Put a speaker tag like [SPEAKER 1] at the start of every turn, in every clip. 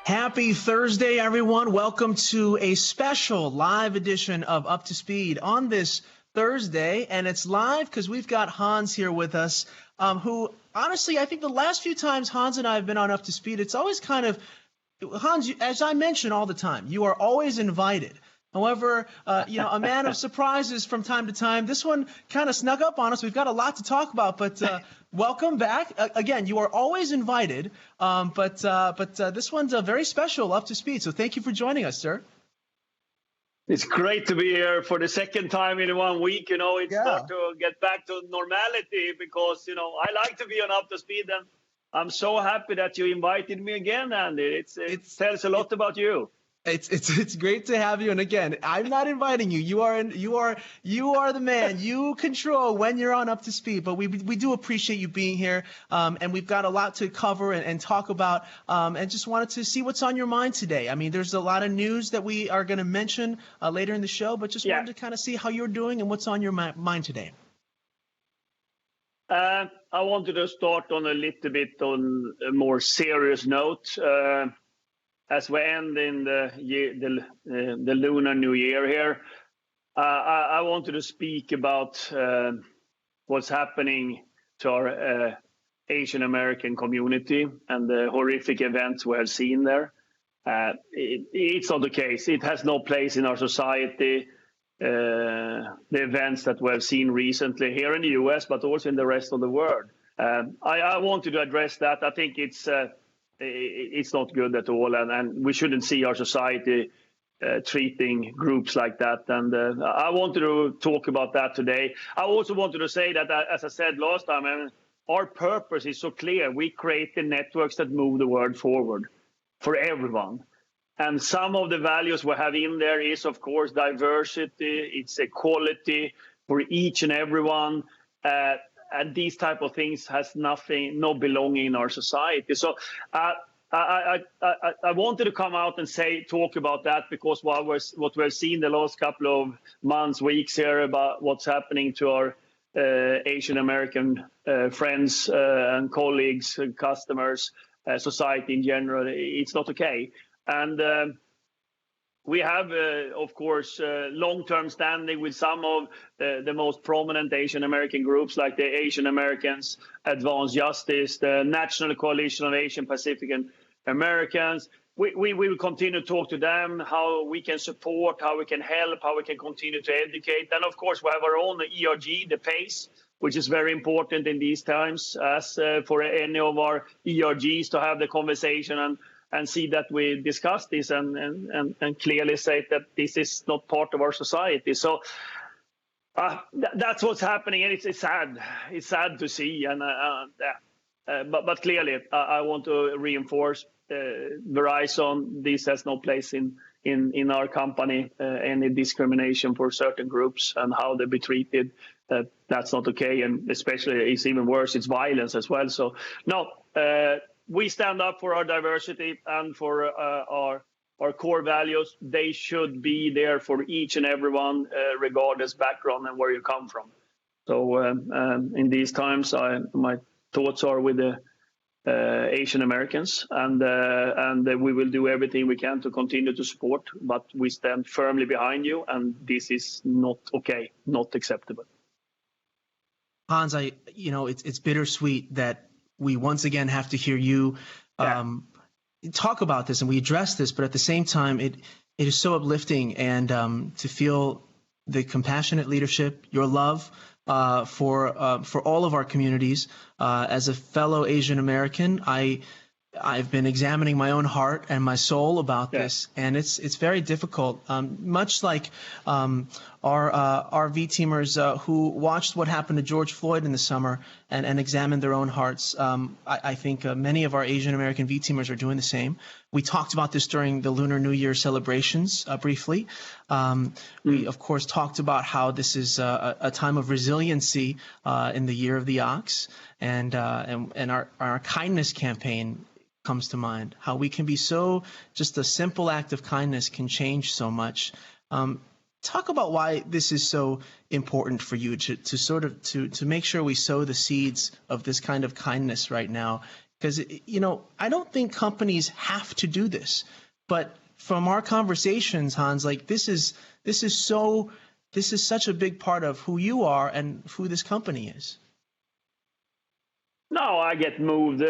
[SPEAKER 1] Happy Thursday, everyone. Welcome to a special live edition of Up to Speed on this Thursday. And it's live because we've got Hans here with us, who honestly, I think the last few times Hans and I have been on Up to Speed, it's always kind of, Hans, as I mention all the time, you are always invited. However, a man of surprises from time to time. This one kind of snuck up on us. We've got a lot to talk about, but welcome back. Again, you are always invited, but this one's very special, Up to Speed. So thank you for joining us, sir.
[SPEAKER 2] It's great to be here for the second time in 1 week. It's hard to get back to normality because, I like to be on Up to Speed, and I'm so happy that you invited me again, Andy. It tells a lot about you.
[SPEAKER 1] It's great to have you. And again, I'm not inviting you. You are the man. You control when you're on Up to Speed. But we do appreciate you being here. And we've got a lot to cover and talk about. And just wanted to see what's on your mind today. I mean, there's a lot of news that we are going to mention later in the show. But just wanted to kind of see how you're doing and what's on your mind today.
[SPEAKER 2] I wanted to start on a little bit on a more serious note. As we end in the Lunar New Year here, I wanted to speak about what's happening to our Asian American community and the horrific events we have seen there. It's not the case. It has no place in our society. The events that we have seen recently here in the US, but also in the rest of the world. I wanted to address that. I think it's not good at all, and we shouldn't see our society treating groups like that. And I wanted to talk about that today. I also wanted to say that, as I said last time, our purpose is so clear. We create the networks that move the world forward for everyone. And some of the values we have in there is, of course, diversity. It's equality for each and everyone. And these type of things has no belonging in our society. So I wanted to come out and talk about that because what we've seen the last couple of months, weeks here about what's happening to our Asian American friends and colleagues, and customers, society in general, it's not okay. And we have, of course, long-term standing with some of the most prominent Asian American groups, like the Asian Americans Advanced Justice, the National Coalition of Asian Pacific and Americans. We will continue to talk to them, how we can support, how we can help, how we can continue to educate. And, of course, we have our own ERG, the PACE, which is very important in these times, as for any of our ERGs to have the conversation and see that we discuss this and clearly say that this is not part of our society. So that's what's happening, and it's sad. It's sad to see. But clearly, I want to reinforce Verizon. This has no place in our company. Any discrimination for certain groups and how they be treated. That's not okay, and especially it's even worse. It's violence as well. So no. We stand up for our diversity and for our core values. They should be there for each and everyone, regardless background and where you come from. So in these times, my thoughts are with the Asian Americans, and we will do everything we can to continue to support. But we stand firmly behind you, and this is not okay, not acceptable.
[SPEAKER 1] Hans, it's bittersweet that we once again have to hear you talk about this, and we address this, but at the same time, it is so uplifting, and to feel the compassionate leadership, your love for all of our communities. As a fellow Asian American, I've been examining my own heart and my soul about this, and it's very difficult. Much like our V-teamers who watched what happened to George Floyd in the summer and examined their own hearts, I think many of our Asian American V-teamers are doing the same. We talked about this during the Lunar New Year celebrations briefly. We, of course, talked about how this is a time of resiliency in the Year of the Ox, and our kindness campaign comes to mind, how we can be just a simple act of kindness can change so much. Talk about why this is so important for you to make sure we sow the seeds of this kind of kindness right now because, I don't think companies have to do this, but from our conversations, Hans, like this is such a big part of who you are and who this company is.
[SPEAKER 2] No, I get moved.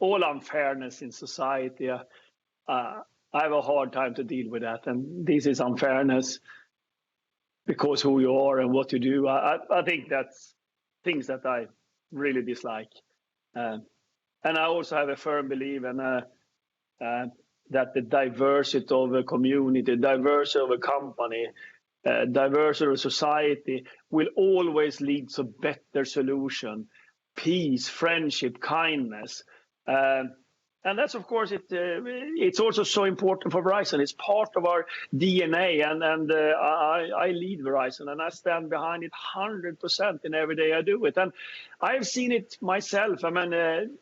[SPEAKER 2] All unfairness in society, I have a hard time to deal with that. And this is unfairness because who you are and what you do. I think that's things that I really dislike. And I also have a firm belief in that the diversity of a community, diversity of a company, diversity of society will always lead to better solution, peace, friendship, kindness. And that's, of course, it's also so important for Verizon. It's part of our DNA, and I lead Verizon, and I stand behind it 100% in every day I do it. And I've seen it myself. I mean,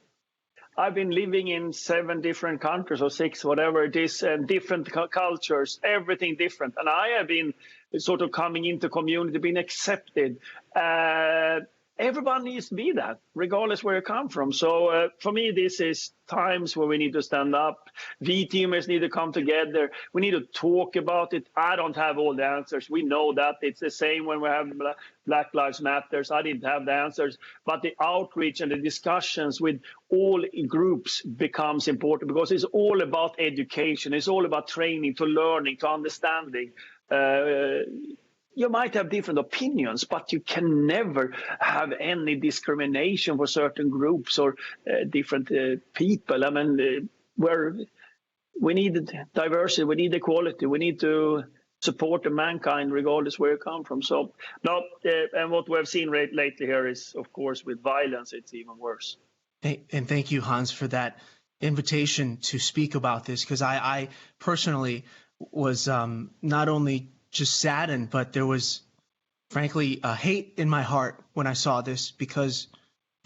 [SPEAKER 2] I've been living in 7 different countries or 6, whatever it is, and different cultures, everything different. And I have been sort of coming into community, being accepted. Everyone needs to be that, regardless where you come from. So for me, this is times where we need to stand up. V-teamers need to come together. We need to talk about it. I don't have all the answers. We know that. It's the same when we have Black Lives Matters. I didn't have the answers. But the outreach and the discussions with all groups becomes important because it's all about education. It's all about training, to learning, to understanding. You might have different opinions, but you can never have any discrimination for certain groups or different people. I mean, we need diversity, we need equality, we need to support the mankind regardless where you come from. So, no, and what we've seen lately here is, of course, with violence, it's even worse.
[SPEAKER 1] And thank you, Hans, for that invitation to speak about this, because I personally was not only just saddened, but there was, frankly, hate in my heart when I saw this, because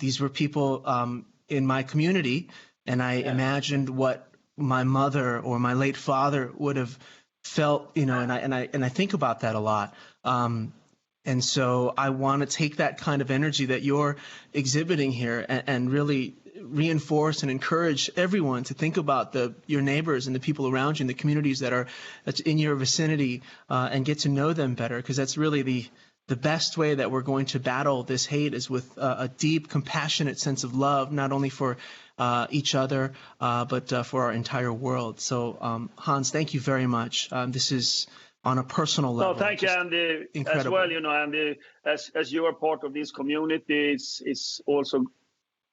[SPEAKER 1] these were people in my community, and I imagined what my mother or my late father would have felt, and I think about that a lot. And so I want to take that kind of energy that you're exhibiting here and really reinforce and encourage everyone to think about your neighbors and the people around you and the communities that's in your vicinity, and get to know them better, because that's really the best way that we're going to battle this hate is with a deep, compassionate sense of love, not only for each other, but for our entire world. So, Hans, thank you very much. This is on a personal level.
[SPEAKER 2] No, thank you, Andy.
[SPEAKER 1] Incredible.
[SPEAKER 2] As well, Andy, as you are part of this community, it's also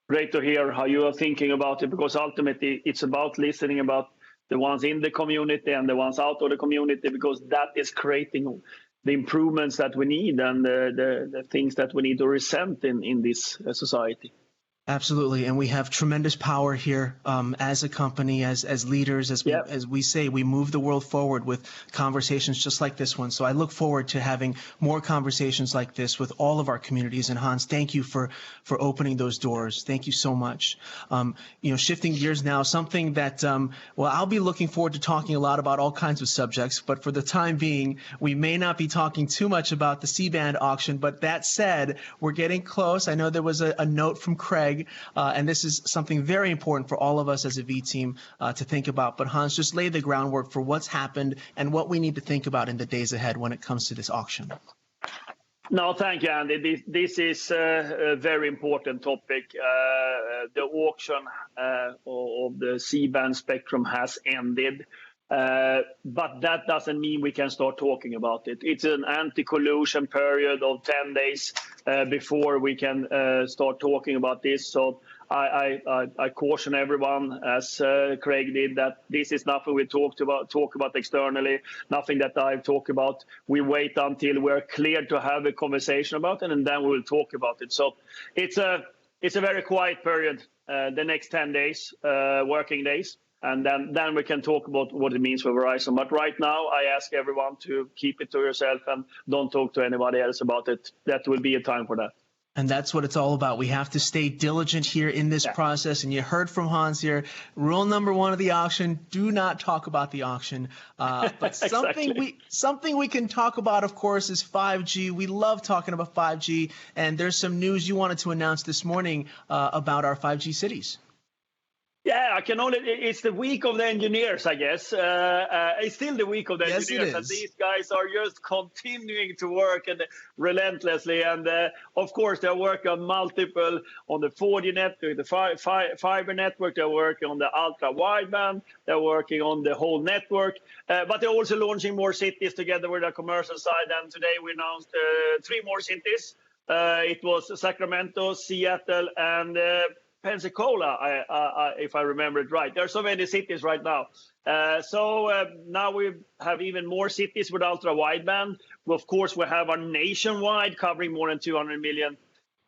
[SPEAKER 2] great to hear how you are thinking about it, because ultimately it's about listening about the ones in the community and the ones out of the community, because that is creating the improvements that we need and the things that we need to resent in this society.
[SPEAKER 1] Absolutely, and we have tremendous power here as a company, as leaders, as we say, we move the world forward with conversations just like this one. So I look forward to having more conversations like this with all of our communities. And Hans, thank you for opening those doors. Thank you so much. Shifting gears now, something that I'll be looking forward to talking a lot about all kinds of subjects, but for the time being, we may not be talking too much about the C-band auction. But that said, we're getting close. I know there was a note from Craig. And this is something very important for all of us as a V team to think about. But Hans, just lay the groundwork for what's happened and what we need to think about in the days ahead when it comes to this auction.
[SPEAKER 2] No, thank you, Andy. This is a very important topic. The auction of the C-band spectrum has ended. But that doesn't mean we can start talking about it. It's an anti-collusion period of 10 days before we can start talking about this. So I caution everyone, as Craig did, that this is nothing we talk about externally, nothing that I've talked about. We wait until we're clear to have a conversation about it, and then we will talk about it. So it's a very quiet period, the next 10 days, working days. And then we can talk about what it means for Verizon. But right now, I ask everyone to keep it to yourself and don't talk to anybody else about it. That will be a time for that.
[SPEAKER 1] And that's what it's all about. We have to stay diligent here in this process. And you heard from Hans here. Rule number one of the auction: do not talk about the auction. But something we can talk about, of course, is 5G. We love talking about 5G. And there's some news you wanted to announce this morning about our 5G cities.
[SPEAKER 2] Yeah, I can only. It's the week of the engineers, I guess. It's still the week of the engineers, and these guys are just continuing to work and relentlessly. And of course, they're working on multiple on the 4G network, the fiber network. They're working on the ultra wideband. They're working on the whole network. But they're also launching more cities together with the commercial side. And today we announced 3 more cities. It was Sacramento, Seattle, and Pensacola, if I remember it right. There are so many cities right now. So now we have even more cities with ultra wideband. Of course, we have our nationwide covering more than 200 million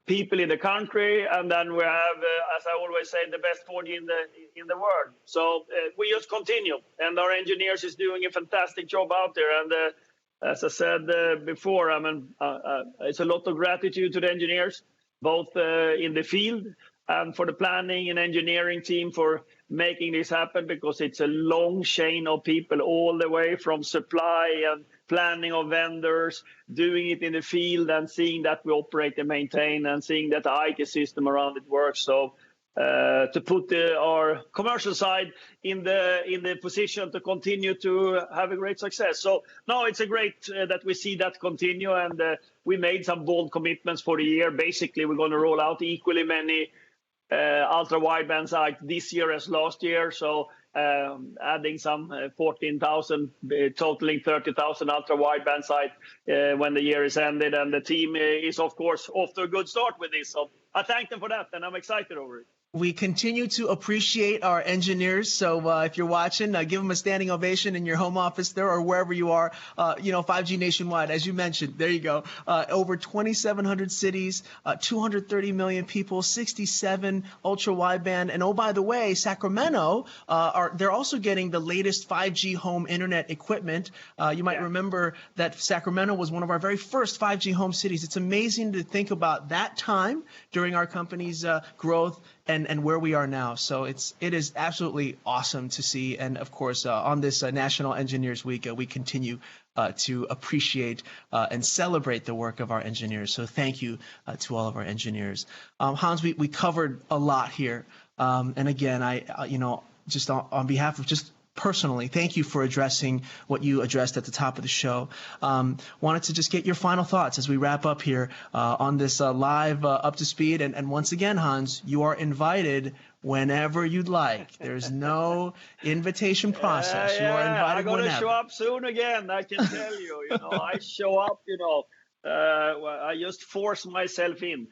[SPEAKER 2] people in the country, and then we have, as I always say, the best 4G in the world. So we just continue, and our engineers is doing a fantastic job out there. And as I said before, I mean, it's a lot of gratitude to the engineers, both in the field and for the planning and engineering team for making this happen, because it's a long chain of people all the way from supply and planning of vendors, doing it in the field and seeing that we operate and maintain and seeing that the IT system around it works. So to put our commercial side in the position to continue to have a great success. So no, it's a great that we see that continue, and we made some bold commitments for the year. Basically, we're going to roll out equally many ultra wideband sites this year as last year. So adding some 14,000, totaling 30,000 ultra wideband sites when the year is ended. And the team is, of course, off to a good start with this. So I thank them for that, and I'm excited over it.
[SPEAKER 1] We continue to appreciate our engineers. So if you're watching, give them a standing ovation in your home office there or wherever you are. 5G nationwide, as you mentioned. There you go. Over 2,700 cities, 230 million people, 67 ultra wideband. And oh, by the way, Sacramento, they're also getting the latest 5G home internet equipment. You might remember that Sacramento was one of our very first 5G home cities. It's amazing to think about that time during our company's growth and where we are now. So it is absolutely awesome to see. And of course, on this National Engineers Week, we continue to appreciate and celebrate the work of our engineers. So thank you to all of our engineers. Hans, we covered a lot here. And again, just on behalf of just personally, thank you for addressing what you addressed at the top of the show. Wanted to just get your final thoughts as we wrap up here on this live Up to Speed. And once again, Hans, you are invited whenever you'd like. There's no invitation process. You are invited whenever. I'm going to
[SPEAKER 2] show up soon again, I can tell you. I show up, I just force myself in.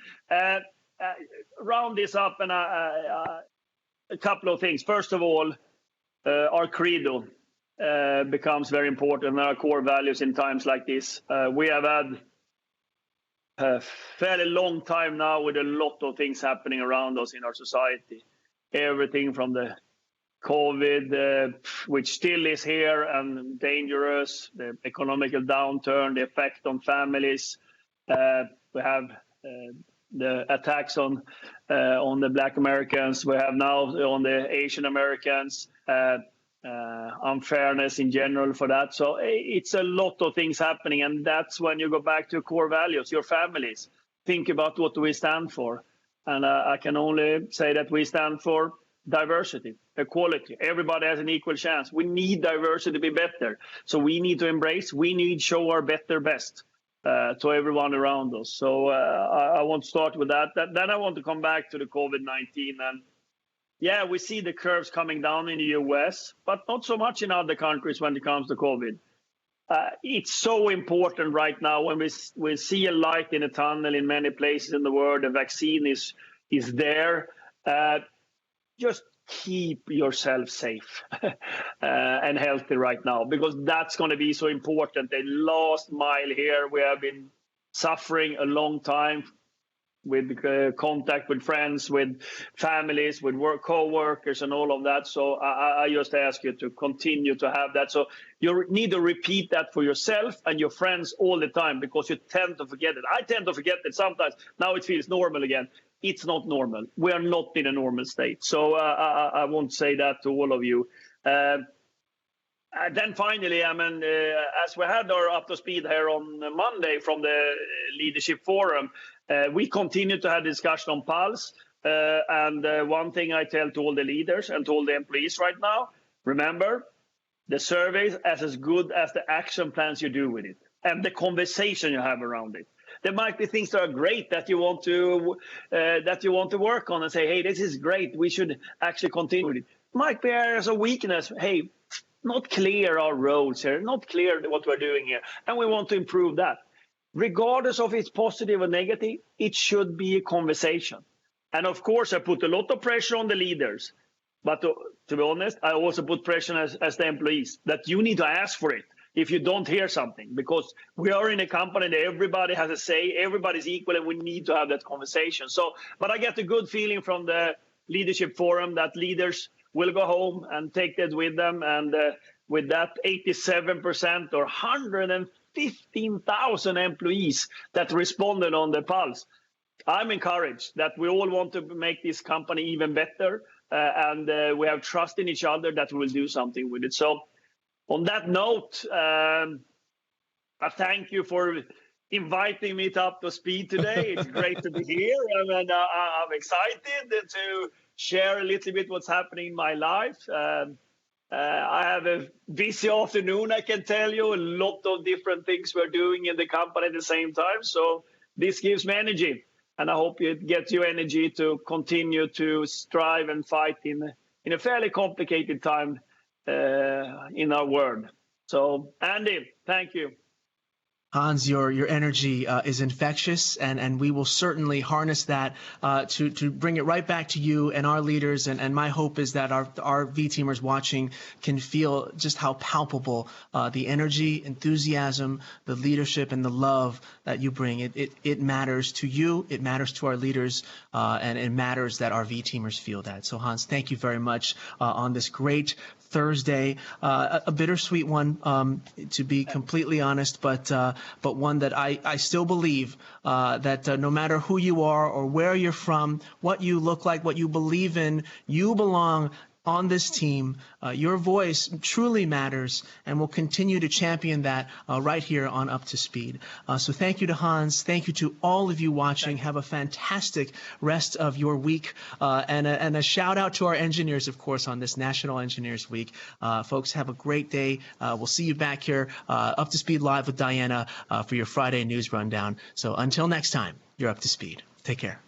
[SPEAKER 2] Round this up, and a couple of things. First of all, our credo becomes very important, and our core values in times like this. We have had a fairly long time now with a lot of things happening around us in our society. Everything from the COVID, which still is here and dangerous, the economical downturn, the effect on families. We have the attacks on the Black Americans. We have now on the Asian Americans. Unfairness in general for that. So it's a lot of things happening, and that's when you go back to core values, your families. Think about what do we stand for. And I can only say that we stand for diversity, equality. Everybody has an equal chance. We need diversity to be better. So we need to embrace, we need to show our better best to everyone around us. So I want to start with that. Then I want to come back to the COVID-19. And yeah, we see the curves coming down in the US, but not so much in other countries when it comes to COVID. It's so important right now when we see a light in a tunnel in many places in the world. The vaccine is there. Just keep yourself safe and healthy right now, because that's going to be so important. The last mile here, we have been suffering a long time. contact with friends, with families, with co-workers and all of that. So I just ask you to continue to have that. So you need to repeat that for yourself and your friends all the time, because you tend to forget it. I tend to forget it sometimes. Now it feels normal again. It's not normal. We are not in a normal state. So I won't say that to all of you. Then finally, as we had our Up to Speed here on Monday from the Leadership Forum, we continue to have discussion on Pulse. And one thing I tell to all the leaders and to all the employees right now, remember, the survey is as good as the action plans you do with it and the conversation you have around it. There might be things that are great that you want to work on and say, hey, this is great. We should actually continue with it. Might be areas of weakness. Hey, not clear our roles here, not clear what we're doing here, and we want to improve that. Regardless of it's positive or negative, it should be a conversation. And of course, I put a lot of pressure on the leaders. But to be honest, I also put pressure as the employees that you need to ask for it if you don't hear something, because we are in a company that everybody has a say, everybody's equal, and we need to have that conversation. So, but I get a good feeling from the Leadership Forum that leaders will go home and take that with them. And with that 87% or 115,000 employees that responded on the Pulse, I'm encouraged that we all want to make this company even better. And we have trust in each other that we will do something with it. So on that note, I thank you for inviting me to Up to Speed today. It's great to be here. And I'm excited to share a little bit what's happening in my life. I have a busy afternoon, I can tell you. A lot of different things we're doing in the company at the same time. So this gives me energy. And I hope it gets you energy to continue to strive and fight in a fairly complicated time in our world. So, Andy, thank you.
[SPEAKER 1] Hans, your energy is infectious, and we will certainly harness that to bring it right back to you and our leaders. And my hope is that our V-teamers watching can feel just how palpable the energy, enthusiasm, the leadership, and the love that you bring. It matters to you, it matters to our leaders, and it matters that our V-teamers feel that. So, Hans, thank you very much on this great Thursday, a bittersweet one, to be completely honest, but one that I still believe that no matter who you are or where you're from, what you look like, what you believe in, you belong on this team. Your voice truly matters, and we'll continue to champion that right here on Up to Speed. So thank you to Hans. Thank you to all of you watching. Have a fantastic rest of your week. And a shout out to our engineers, of course, on this National Engineers Week. Folks, have a great day. We'll see you back here, Up to Speed Live with Diana, for your Friday news rundown. So until next time, you're Up to Speed. Take care.